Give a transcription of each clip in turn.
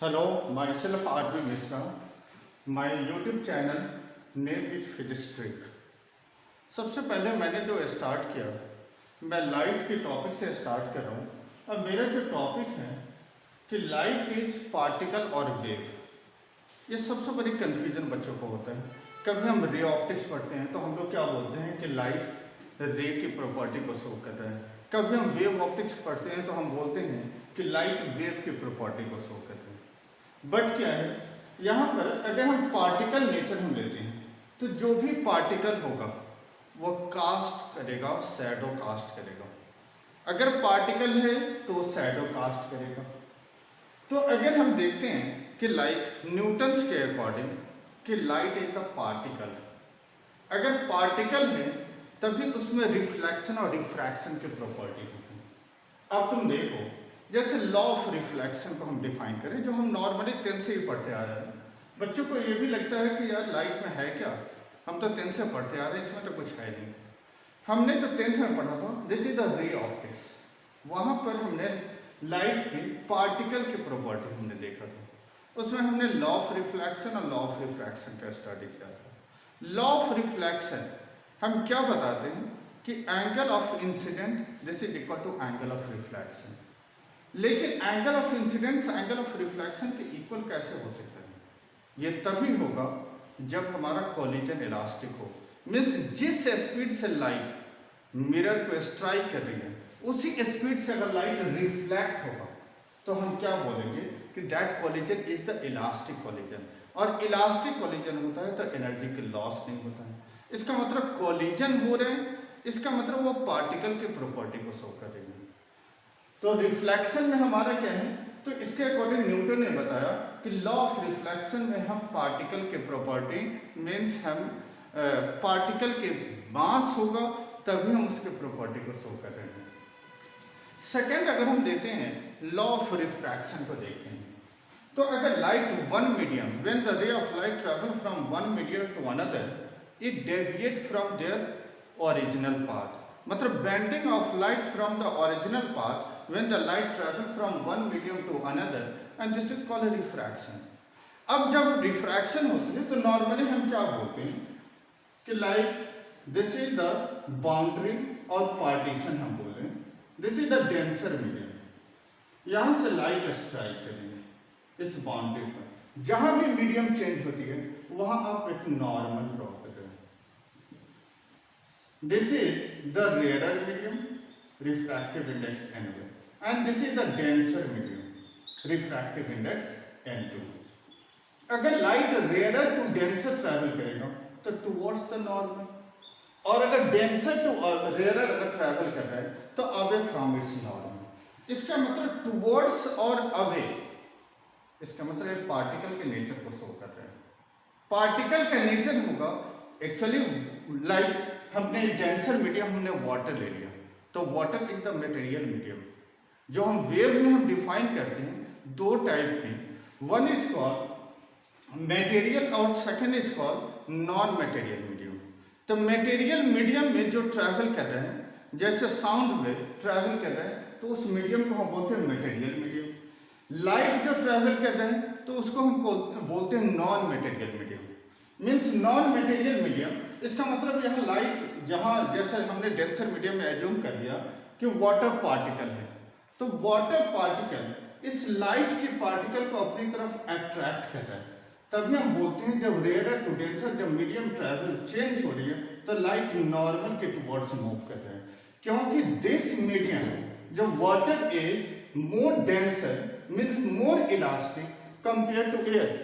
Hello, myself R.B. Mishra. My YouTube channel name is Physics Trick. सबसे पहले मैंने जो स्टार्ट किया, मैं लाइट के टॉपिक से स्टार्ट कर रहा हूँ। अब मेरा जो टॉपिक है कि लाइट इज पार्टिकल और वेव, ये सबसे बड़ी कन्फ्यूजन बच्चों को होता है। कभी हम रे ऑप्टिक्स पढ़ते हैं तो हम लोग क्या बोलते हैं कि लाइट रे की प्रॉपर्टी को शो कर रहा है। कभी हम वेव ऑप्टिक्स पढ़ते हैं तो हम बोलते हैं कि लाइट वेव की प्रॉपर्टी को शो कर रहा है। बट क्या है, यहाँ पर अगर हम पार्टिकल नेचर हम लेते हैं तो जो भी पार्टिकल होगा वो कास्ट करेगा, शैडो कास्ट करेगा। अगर पार्टिकल है तो शैडो कास्ट करेगा। तो अगर हम देखते हैं कि लाइक न्यूटन्स के अकॉर्डिंग कि लाइट इज द पार्टिकल, अगर पार्टिकल है तभी उसमें रिफ्लेक्शन और रिफ्रैक्शन की प्रॉपर्टी होती है। अब तुम देखो, जैसे लॉ ऑफ रिफ्लेक्शन को हम डिफाइन करें, जो हम नॉर्मली 10th से ही पढ़ते आ रहे हैं। बच्चों को ये भी लगता है कि यार लाइट में है क्या, हम तो 10th से पढ़ते आ रहे हैं, इसमें तो कुछ है नहीं। हमने तो 10th में पढ़ा था this is the ray optics, वहाँ पर हमने लाइट की पार्टिकल की प्रॉपर्टी हमने देखा था। उसमें हमने लॉ ऑफ रिफ्लेक्शन और लॉ ऑफ रिफ्रैक्शन का स्टडी किया था। लॉ ऑफ रिफ्लेक्शन हम क्या बताते हैं कि angle of incident this is equal to angle of reflection. लेकिन angle of incidence angle of reflection के इक्वल कैसे हो सकता है? ये तभी होगा जब हमारा कोलिजन इलास्टिक हो। मीन्स जिस स्पीड से लाइट मिरर को स्ट्राइक कर रही है उसी स्पीड से अगर लाइट रिफ्लेक्ट होगा तो हम क्या बोलेंगे कि that collision is the elastic collision. और इलास्टिक कोलिजन होता है तो एनर्जी की लॉस नहीं होता है। इसका मतलब कोलिजन हो रहे हैं, इसका मतलब वो पार्टिकल की प्रॉपर्टी को शो कर रही है। तो रिफ्लेक्शन में हमारा क्या है, तो इसके अकॉर्डिंग न्यूटन ने बताया कि लॉ ऑफ रिफ्लेक्शन में हम पार्टिकल के प्रॉपर्टी मीन्स हम पार्टिकल के मास होगा तभी हम उसके प्रॉपर्टी को शो कर रहे हैं। सेकेंड, अगर हम देते हैं लॉ ऑफ रिफ्रैक्शन को देखते हैं, तो अगर light one medium when the ray of light travel from one medium to another it deviate from their original path. मतलब bending of light from the original path when the light travel from one medium to another and this is called a refraction. अब जब refraction होती है तो normally हम क्या बोलते हैं कि like this is the boundary और पार्टीशन हम बोल रहे हैं, this is the denser medium. यहां से लाइट स्ट्राइक करेंगे इस बाउंड्री पर, जहां भी मीडियम चेंज होती है वहां आप एक नॉर्मल ड्रॉ कर रहे हैं। This is the rarer medium, refractive index N1 and this is the denser medium, refractive index N2। अगर light rare to denser travel करेगा तो टुवर्ड्स द नॉर्मल, और अगर डेंसर टू रेयर अगर ट्रैवल कर रहा है तो अवे फ्रॉम इट्स नॉर्मल। इसका मतलब टुवर्ड्स और अवे, इसका मतलब पार्टिकल के नेचर को शो कर रहा है। पार्टिकल का नेचर होगा एक्चुअली लाइक हमने डेंसर मीडियम हमने वाटर ले लिया तो water is the material medium. जो हम वेव में हम डिफाइन करते हैं दो टाइप की, वन इज कॉल्ड मटेरियल और second is called non material medium. तो मटेरियल मीडियम में जो ट्रैवल कर रहे हैं, जैसे साउंड वेव ट्रैवल कर रहे हैं तो उस मीडियम को हम बोलते हैं मटेरियल मीडियम। लाइट जो ट्रैवल कर रहे हैं तो उसको हम बोलते हैं non material medium. Means non material medium, इसका मतलब यहाँ लाइट जहाँ जैसे हमने डेंसर मीडियम में एज्यूम कर लिया कि वाटर पार्टिकल है, तो वाटर पार्टिकल इस लाइट की पार्टिकल को अपनी तरफ अट्रैक्ट कर रहा है। तभी हम बोलते हैं जब रेयर टू डेंसर, जब मीडियम ट्रैवल चेंज हो रही है तो लाइट नॉर्मल के टुवर्ड्स मूव कर रहा है, क्योंकि दिस मीडियम जो water is more denser means more elastic compare to air,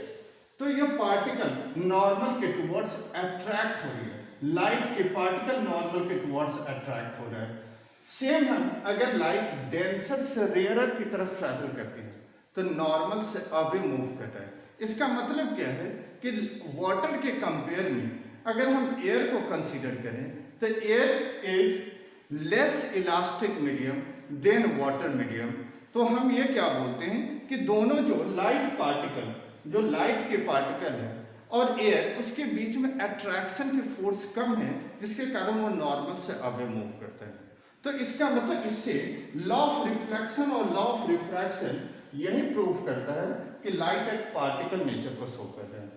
तो ये पार्टिकल नॉर्मल के टुवर्ड्स अट्रैक्ट हो रही है। लाइट के पार्टिकल नॉर्मल के टुवर्ड्स अट्रैक्ट हो रहा है। सेम हम अगर लाइट डेंसर से रेयरर की तरफ ट्रैवल करती है तो नॉर्मल से अवे मूव कर रहा है। इसका मतलब क्या है कि वाटर के कंपेयर में अगर हम एयर को कंसीडर करें तो air is less elastic medium than water medium. तो हम ये क्या बोलते हैं कि दोनों जो लाइट पार्टिकल, जो लाइट के पार्टिकल है और एयर, उसके बीच में अट्रैक्शन की फोर्स कम है जिसके कारण वो नॉर्मल से अवे मूव करता है। तो इसका मतलब इससे लॉ ऑफ रिफ्लेक्शन और लॉ ऑफ रिफ्रैक्शन यही प्रूफ करता है कि लाइट एक पार्टिकल नेचर को शो कर रहा है।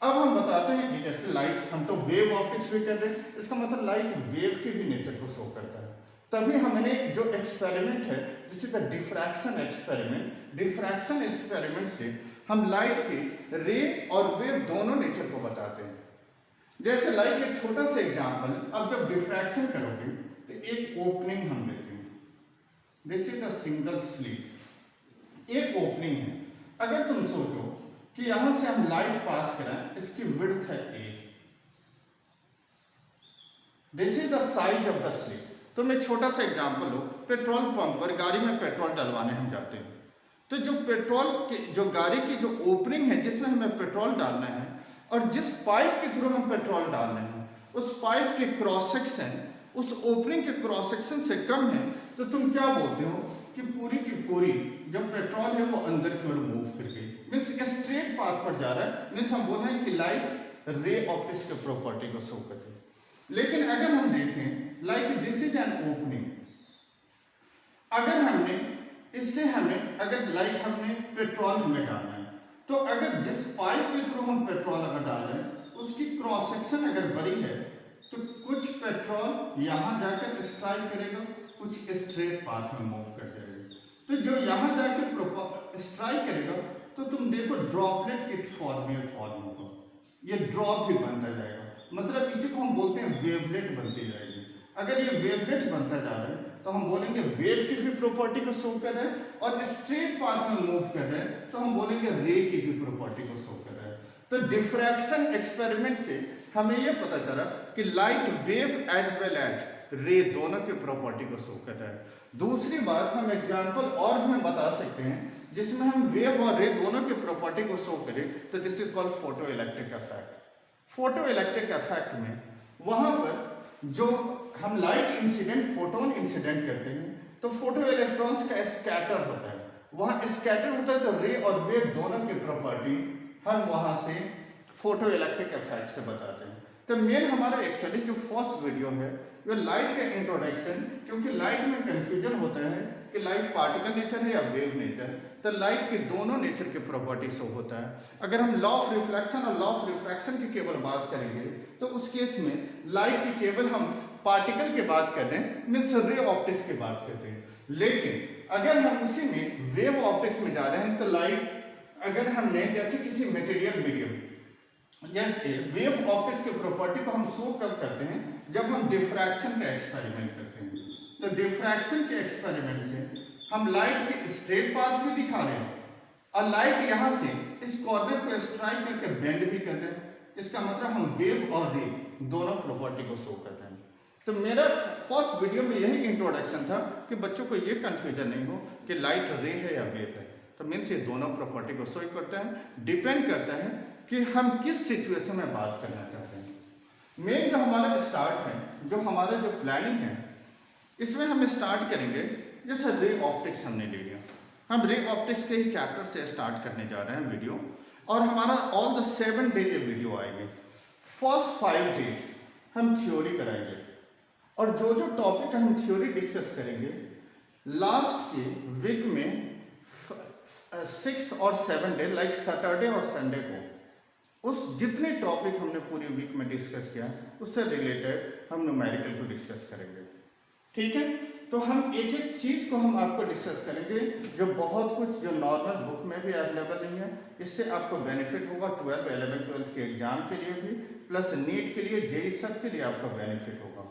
अब हम बताते हैं कि जैसे लाइट, हम तो वेव ऑप्टिक्स भी कर रहे हैं, इसका मतलब लाइट वेव के भी नेचर को शो करता है। तभी हमने जो एक्सपेरिमेंट है, this is the diffraction experiment. Diffraction experiment से हम लाइट के रे और वेव दोनों नेचर को बताते हैं। जैसे लाइट एक छोटा सा एग्जांपल, अब जब डिफ्रैक्शन करोगे तो एक ओपनिंग हम लेते हैं, this is the single slit, एक ओपनिंग है। अगर तुम सोचो कि यहां से हम लाइट पास करें, इसकी विड्थ है a, this is the size of the slit. तो मैं छोटा सा एग्जांपल लो, पेट्रोल पंप पर गाड़ी में पेट्रोल डलवाने हम जाते हैं, तो जो पेट्रोल की जो गाड़ी की जो ओपनिंग है जिसमें हमें पेट्रोल डालना है और जिस पाइप के थ्रू हम पेट्रोल डाल रहे हैं, उस पाइप के क्रॉस सेक्शन उस ओपनिंग के क्रॉस सेक्शन से कम है, तो तुम क्या बोलते हो कि पूरी की पूरी जो पेट्रोल है वो अंदर की ओर मूव कर गई, मीन्स स्ट्रेट पाथ पर जा रहा है। मीन्स हम बोल रहे हैं कि लाइट रे ऑप्टिक्स के प्रॉपर्टी को शो कर रही है। लेकिन अगर हम देखें like this is an opening, अगर हमने इससे हमें अगर लाइट हमने पेट्रोल हमें डालना है, तो अगर जिस पाइप के थ्रू हम पेट्रोल अगर डाल रहे हैं उसकी क्रॉस सेक्शन अगर बड़ी है, तो कुछ पेट्रोल यहां जाकर स्ट्राइक करेगा, कुछ स्ट्रेट पाथ में मूव कर जाएगा। तो जो यहां जाकर स्ट्राइक करेगा तो तुम देखो ड्रॉपलेट की फॉर्म में फॉर्म होगा, ये ड्रॉप भी बनता जाएगा, मतलब इसी को हम बोलते हैं वेवलेट बनती जाएगी। अगर ये वेवलेट बनता जा रहा है तो हम बोलेंगे वेव की भी प्रॉपर्टी को शो कर रहे हैं, और स्ट्रेट पाथ में मूव कर रहे हैं तो हम बोलेंगे रे की भी प्रॉपर्टी को शो कर रहे हैं। तो डिफ्रैक्शन एक्सपेरिमेंट से हमें यह पता चला कि light wave as well as ray दोनों की प्रॉपर्टी को शो कर रहा है। दूसरी बात, हम एग्जांपल और हमें बता सकते हैं जिसमें हम वेव और रे दोनों की प्रॉपर्टी को शो करें, तो this is called photo electric effect. Photo electric effect में वहां पर जो हम लाइट इंसिडेंट फोटोन इंसिडेंट करते हैं, तो फोटो इलेक्ट्रॉन्स का स्कैटर होता है, वहां स्कैटर होता है, तो रे और वेव दोनों की प्रॉपर्टी हम वहां से फोटो इलेक्ट्रिक इफेक्ट से बताते हैं। तो मेन हमारा एक्चुअली जो फर्स्ट वीडियो है वो लाइट का इंट्रोडक्शन, क्योंकि लाइट में कंफ्यूजन होता है कि लाइट पार्टिकल नेचर है या वेव नेचर, तो लाइट के दोनों नेचर के प्रॉपर्टी शो होता है। अगर हम लॉ ऑफ रिफ्लेक्शन और लॉ ऑफ रिफ्रैक्शन की केवल बात करेंगे तो उस केस में लाइट की केवल हम पार्टिकल की बात कर रहे हैं, मीन्स रे ऑप्टिक्स की बात करते हैं। लेकिन अगर हम उसी में वेव ऑप्टिक्स में जा रहे हैं तो लाइट अगर हमने जैसे किसी मटेरियल मीडियम, जैसे वेव ऑप्टिक्स की प्रॉपर्टी को हम शो कब करते हैं, जब हम डिफ्रैक्शन का एक्सपेरिमेंट करते हैं। तो डिफ्रैक्शन के एक्सपेरिमेंट से हम लाइट के स्ट्रेट पाथ भी दिखा रहे हैं और लाइट यहां से इस कॉर्नर को स्ट्राइक करके बेंड भी कर रहे हैं। इसका मतलब हम वेव और रे दोनों प्रॉपर्टी को शो कर रहे हैं। तो मेरा फर्स्ट वीडियो में यही इंट्रोडक्शन था कि बच्चों को ये कंफ्यूजन नहीं हो कि लाइट रे है या वेव है। तो मीन्स ये दोनों प्रॉपर्टी को शो करता है, डिपेंड करता है कि हम किस सिचुएशन में बात करना चाहते हैं। मेन जो हमारा स्टार्ट है, जो हमारा जो प्लानिंग है, इसमें हम स्टार्ट करेंगे जैसे रे ऑप्टिक्स हमने ले लिया, हम रे ऑप्टिक्स के ही चैप्टर से स्टार्ट करने जा रहे हैं वीडियो, और हमारा ऑल द 7 डे के वीडियो आएंगे। फर्स्ट 5 डेज हम थ्योरी कराएंगे, और जो जो टॉपिक हम थ्योरी डिस्कस करेंगे लास्ट के वीक में 6th और 7th डे लाइक सैटरडे और संडे को उस जितने टॉपिक हमने पूरी वीक में डिस्कस किया उससे रिलेटेड हम न्यूमेरिकल को डिस्कस करेंगे। ठीक है, तो हम एक एक चीज को हम आपको डिस्कस करेंगे, जो बहुत कुछ जो नॉर्मल बुक में भी अवेलेबल नहीं है। इससे आपको बेनिफिट होगा 12, 11, 12 के एग्जाम के लिए भी, प्लस नीट के लिए, जेई सब के लिए आपको बेनिफिट होगा।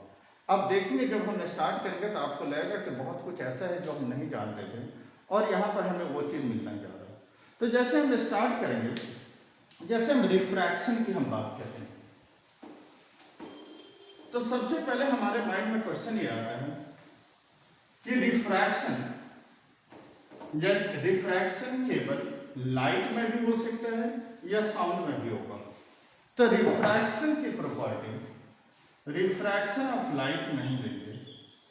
अब देखेंगे जब हम स्टार्ट करेंगे तो आपको लगेगा कि बहुत कुछ ऐसा है जो हम नहीं जानते थे और यहाँ पर हमें वो चीज़ मिलने जा रहा है। तो जैसे हम स्टार्ट करेंगे, जैसे हम रिफ्रैक्शन की हम बात करते हैं, तो सबसे पहले हमारे माइंड में क्वेश्चन ये आता है कि रिफ्रैक्शन, जैसे रिफ्रैक्शन केवल लाइट में भी हो सकता है या साउंड में भी होगा। तो रिफ्रैक्शन की प्रॉपर्टी, रिफ्रैक्शन ऑफ लाइट नहीं देंगे,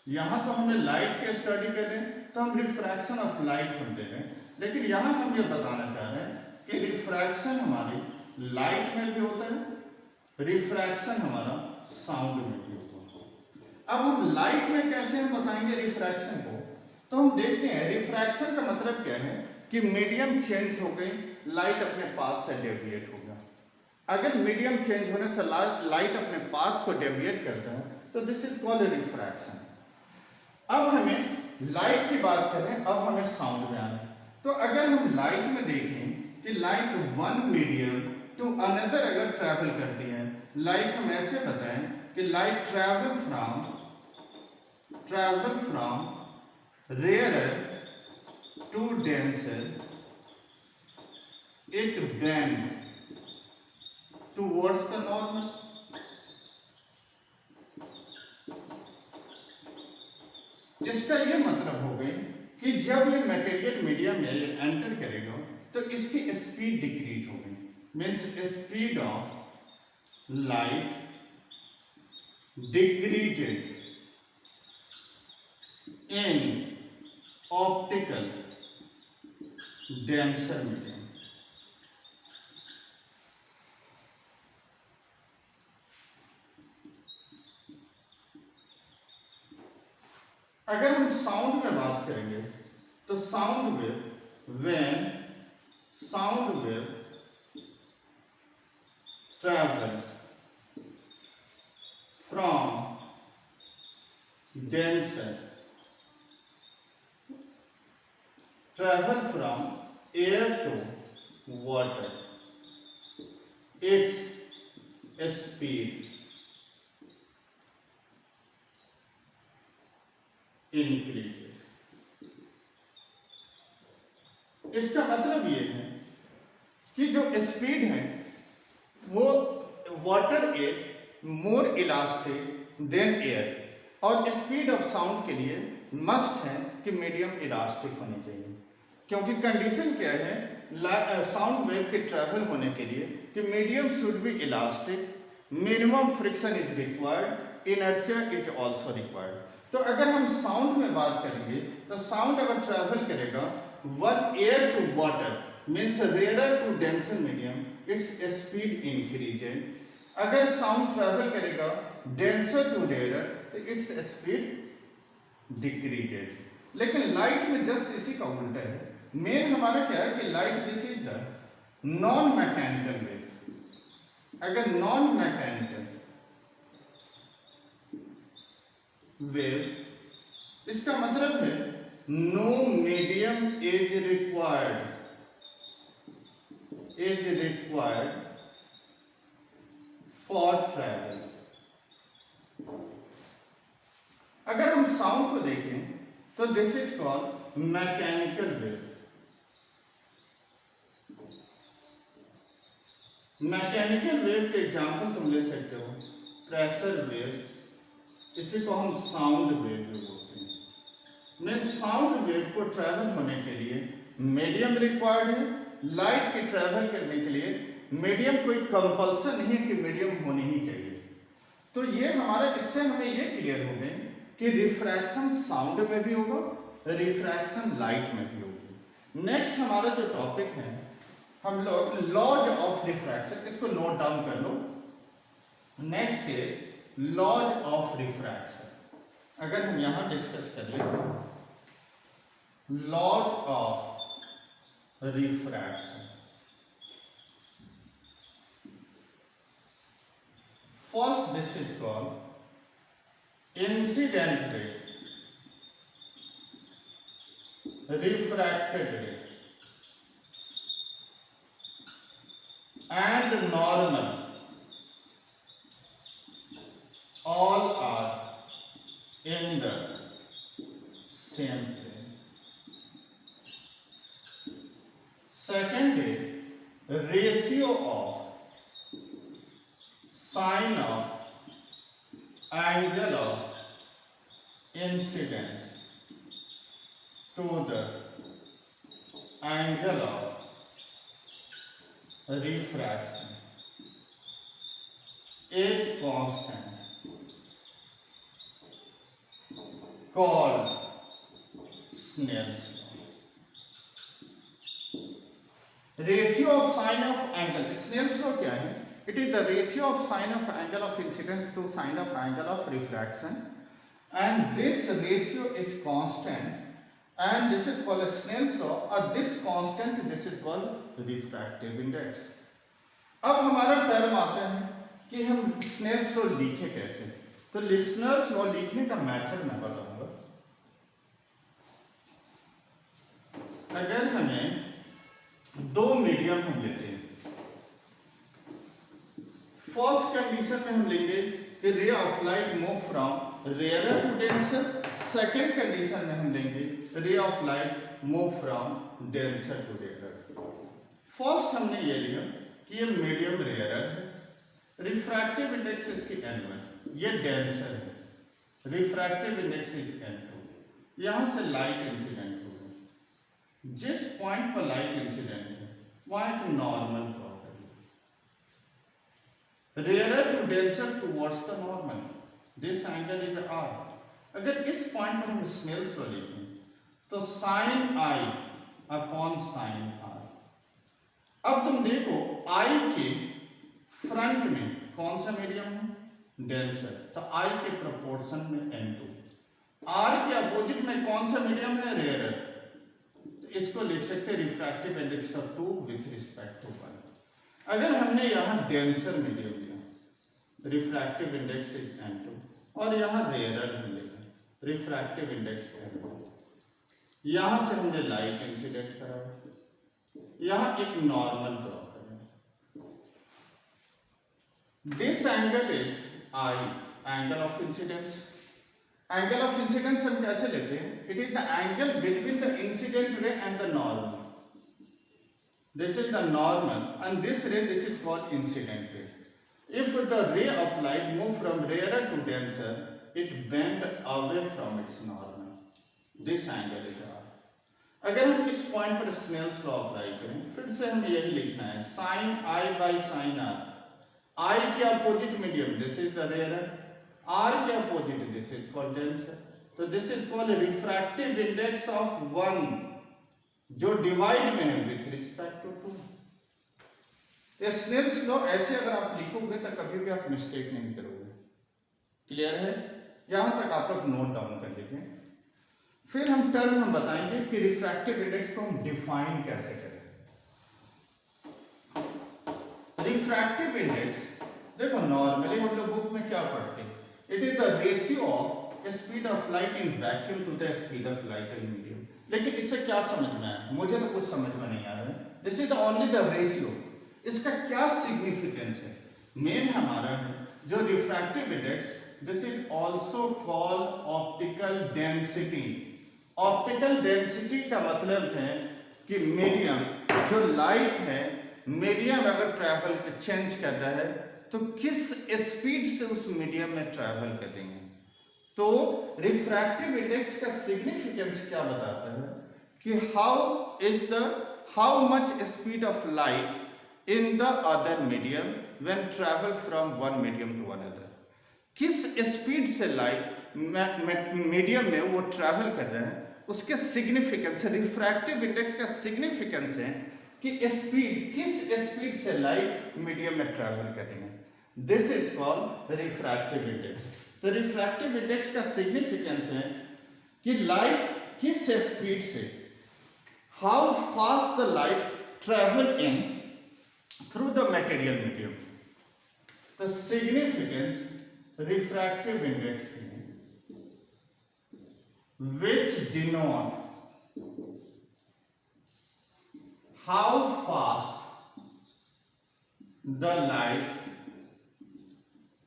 यहां तो हमें लाइट की स्टडी कर रहे हैं तो हम रिफ्रैक्शन ऑफ लाइट हम दे रहे हैं, लेकिन यहां हम ये बताना चाह रहे हैं कि रिफ्रैक्शन हमारी लाइट में भी होता है, रिफ्रैक्शन हमारा साउंड में भी होता है। अब हम लाइट में कैसे हम बताएंगे रिफ्रैक्शन को, तो हम देखते हैं रिफ्रैक्शन का मतलब क्या है कि मीडियम चेंज हो गई, लाइट अपने पाथ से डेविएट हो गया। अगर मीडियम चेंज होने से लाइट अपने पाथ को डेविएट करता है तो दिस इज कॉल्ड रिफ्रैक्शन। अब हमें लाइट की बात करें, अब हमें साउंड में आना है। तो अगर हम लाइट में देखें कि light one medium to another अगर ट्रैवल करती है, लाइक हम ऐसे बताएं कि light travel from rare to denser, it bend towards the normal. इसका ये मतलब हो गई कि जब ये मटेरियल मीडियम में एंटर करेगा तो इसकी स्पीड डिक्रीज होगी, means speed of light decreases in optical denser medium. अगर हम साउंड में बात करेंगे तो sound wave, when sound wave travel from denser, travel from air to water, its speed increases। इसका मतलब ये है कि जो स्पीड है वो water is more elastic than air, और स्पीड ऑफ साउंड के लिए मस्ट है कि मीडियम इलास्टिक होनी चाहिए, क्योंकि कंडीशन क्या है साउंड वेव के ट्रैवल होने के लिए कि medium should be elastic, minimum friction is required, inertia is also required. तो अगर हम साउंड में बात करेंगे तो साउंड अगर ट्रैवल करेगा one air to water means rare to denser medium, its speed increases. अगर साउंड ट्रैवल करेगा डेंसर टू रेयर तो इट्स स्पीड डिक्रीजेज। लेकिन लाइट में जस्ट इसी का उल्टा है। मेन हमारा क्या है कि light this is the non mechanical wave. अगर नॉन मैकेनिकल वेव, इसका मतलब है no medium is required for travel. अगर हम साउंड को देखें तो this is called mechanical wave. Mechanical wave के एग्जाम्पल तुम ले सकते हो प्रेशर वेव, इसी को हम साउंड वेव भी बोलते हैं। मैं साउंड वेव को ट्रैवल होने के लिए मीडियम रिक्वायर्ड है, लाइट के ट्रैवल करने के लिए मीडियम कोई कंपल्सन नहीं है कि मीडियम होनी ही चाहिए। तो ये हमारा, इससे हमें ये क्लियर हो गए कि रिफ्रैक्शन साउंड में भी होगा, रिफ्रैक्शन लाइट में भी होगी। नेक्स्ट हमारा जो टॉपिक है, हम लोग लॉज ऑफ रिफ्रैक्शन, इसको नोट डाउन कर लो। Next is laws of refraction. अगर हम यहां डिस्कस करें laws of refraction, first this is called incident ray, refracted ray and normal, all are in the same plane. Second is ratio of sine of angle of incidence to the angle of refraction is constant called Snell's law. Ratio of sine of angle, Snell's law क्या है? It is the ratio of sine of angle of incidence to sine of angle of refraction, and this ratio is constant and this is called a Snell's law, or this constant, this is called refractive index. अब हमारा term आता है कि हम Snell's law लिखे कैसे। तो Snell's law लिखने का मेथड मैं बताऊंगा। अगर हमें दो मीडियम हम लेते हैं, फर्स्ट कंडीशन में हम लेंगे कि ray of light move from rarer to denser, second condition में हम लेंगे ray of light move from denser to rarer. First हमने ये लिया कि ये मीडियम रेयरर है, रिफ्रैक्टिव इंडेक्स इसकी n1, ये डेंसर है, रिफ्रैक्टिव इंडेक्स इज n2। यहां से लाइट इंसिडेंट होगी, जिस पॉइंट पर लाइट इंसिडेंट है वहां एक नॉर्मल ड्रॉ करिए, rarer to denser towards the normal, this angle is r। अगर इस पॉइंट पर हम स्नेल्स लॉ लिखें तो sin I upon sin r। अब तुम देखो I के फ्रंट में कौन सा मीडियम है, डेंसर, तो I के प्रोपोर्शन में n2, R के अपोजिट में कौन सा मीडियम है, रेयरर, तो इसको लिख सकते हैं refractive index of 2 with respect to 1। अगर हमने यहाँ डेंसर मीडियम लिया, रिफ्रैक्टिव इंडेक्स इज n2, और यहाँ रेयरर हम लिखा रिफ्रैक्टिव इंडेक्स n1। यहां से हमने लाइट इंसिडेंट करा, यहां एक नॉर्मल ड्रॉ करें, this angle is I, angle of incidence. Angle of incidence हम कैसे लेते हैं, it is the angle between the incident ray and the normal, this is the normal and this ray, this is called incident ray. If the ray of light move from rarer to denser, it bend away from its normal, this angle is r। अगर हम इस point पर Snell's law apply करें, फिर से हमें यही लिखना है sin I by sin r। I के opposite medium, this is the rarer, r के opposite, this is called denser, तो this is called refractive index of 1 जो डिवाइड में है विथ रिस्पेक्ट टू 2। ये स्नेल्स लॉ ऐसे अगर आप लिखोगे तो कभी भी आप मिस्टेक नहीं करोगे। क्लियर है? यहां तक आप लोग नोट डाउन कर लीजिए। फिर हम टर्म हम बताएंगे कि रिफ्रैक्टिव इंडेक्स को हम डिफाइन कैसे करें। रिफ्रैक्टिव इंडेक्स देखो, नॉर्मली हम लोग बुक में क्या पढ़ते हैं, it is the ratio of speed of light in vacuum to the speed of light in medium. लेकिन इससे क्या समझना है, मुझे तो कुछ समझ में नहीं आ रहा है। This is only the ratio, इसका क्या सिग्निफिकेंस है, मेन हमारा है जो refractive index, this is also called optical density. Optical density का मतलब है कि मीडियम जो लाइट है, मीडियम अगर ट्रैवल चेंज कर रहा है तो किस स्पीड से उस मीडियम में ट्रैवल करेंगे। तो रिफ्रैक्टिव इंडेक्स का सिग्निफिकेंस क्या बताता है कि how much speed of light in the other medium when travel from one medium to another. किस स्पीड से लाइट मीडियम में वो ट्रैवल कर रहे हैं, उसके सिग्निफिकेंस, रिफ्रैक्टिव इंडेक्स का सिग्निफिकेंस है कि स्पीड, किस स्पीड से लाइट मीडियम में ट्रैवल करेंगे। This is called refractive index. तो रिफ्रैक्टिव इंडेक्स का सिग्निफिकेंस है कि लाइट किस स्पीड से, how fast the light travel in through the material medium. तो सिग्निफिकेंस रिफ्रैक्टिव इंडेक्स की which denote how fast the light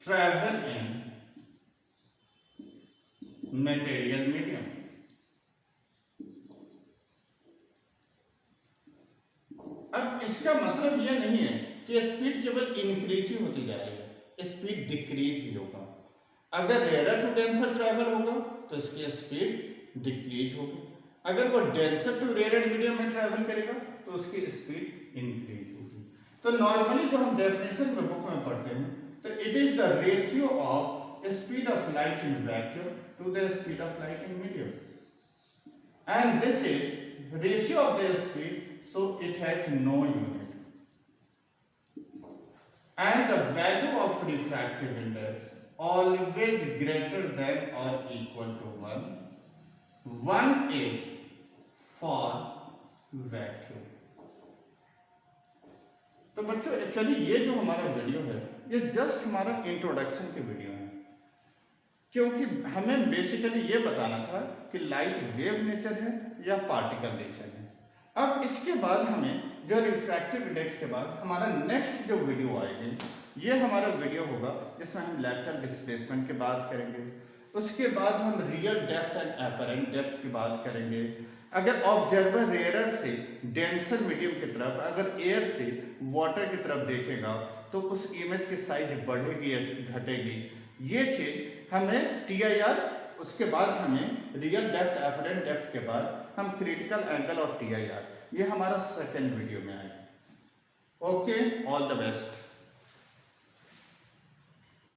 travel in material medium। अब इसका मतलब यह नहीं है कि स्पीड केवल इंक्रीज ही होती जा रही है, स्पीड डिक्रीज भी होगा। अगर रेयरर टू डेंसर ट्रैवल होगा तो इसकी स्पीड डिक्रीज होगी, अगर वो डेंसर टू रेयरर मीडियम में ट्रैवल करेगा तो उसकी स्पीड इंक्रीज होगी। तो नॉर्मली जो हम डेफिनेशन में बुक में पढ़ते हैं, तो it is the ratio of speed of light in vacuum to the speed of light in medium, and this is ratio of the speed, so it has no unit, and the value of refractive index always greater than or equal to 1. 1 is for vacuum. तो बच्चों actually ये जो हमारा video है ये just हमारा introduction की video है, क्योंकि हमें बेसिकली ये बताना था कि लाइट वेव नेचर है या पार्टिकल नेचर है। अब इसके बाद हमें जो रिफ्रैक्टिव इंडेक्स के बाद हमारा नेक्स्ट जो वीडियो आएगी ये हमारा वीडियो होगा जिसमें हम लैटरल डिस्प्लेसमेंट की बात करेंगे। उसके बाद हम real depth and apparent depth की बात करेंगे। अगर ऑब्जर्वर रेयर से डेंसर मीडियम की तरफ, अगर एयर से वाटर की तरफ देखेगा तो उस इमेज की साइज बढ़ेगी या घटेगी, ये चीज हमें TIR, उसके बाद हमें रियल डेप्थ अपरेंट डेप्थ के बाद हम क्रिटिकल एंगल और TIR, ये हमारा सेकेंड वीडियो में आएगा। Okay, all the best.